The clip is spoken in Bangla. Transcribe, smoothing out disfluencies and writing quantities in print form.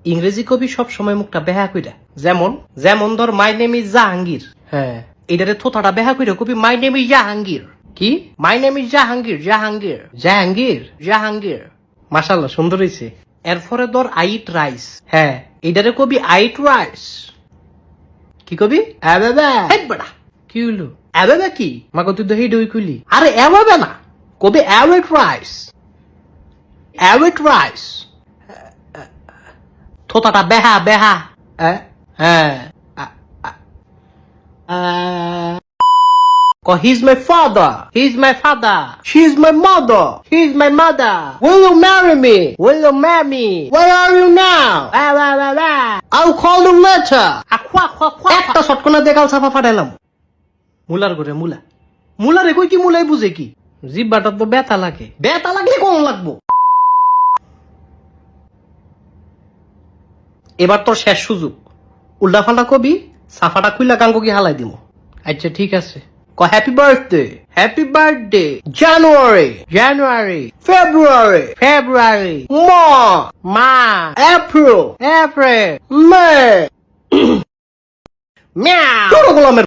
ইংরেজি কবি সব সময় মুখটা বেহা কইরা, যেমন যেমন ধর মাই নেম ইজ জাহাঙ্গীর। হ্যাঁ, এটারে থোতাটা বেহা কইরা কবি মাই নেম ইজ জাহাঙ্গীর। কি my name is Jahangir, Jahangir Jahangir Jahangir. মাশাআল্লাহ, সুন্দর হইছে। এরপরে ধর আই ইট রাইস। হ্যাঁ, এটারে কবি আই ইট রাইস। কি কবি? বেড়া কি হইলো? এবাবা কি মাকে তুই দহি দই খুলি? আরে এবাবা না, কবি অ্যাওয়েট রাইস, অ্যাওয়েট রাইস। থোতাটা বেহা বেহা। হ্যাঁ, he's my father, he's my father, she's my mother, he's my mother. Will you marry me? Will you marry me? Where are you now? I'll call you later. একটা শটকনা দেখাল ছাপা ফাটাইলাম। মুলার ঘরে মুলা, মুলারে কই কি মুলাই বুঝে কি? জিব্বাটা তো ব্যথা লাগে, ব্যথা লাগলে কোন লাগবো? এবার তোর শেষ সুযোগ, উল্টা ফাল্টা কবি, সাফাটা খুইলা গাঙ্গো কি হালাই দিব। আচ্ছা ঠিক আছে, হ্যাপি বার্থডে, হ্যাপি বার্থডে, জানুয়ারি, জানুয়ারি, ফেব্রুয়ারি, ফেব্রুয়ারি, মার্চ, এপ্রিল, এপ্রিল, মে। মিয়াও।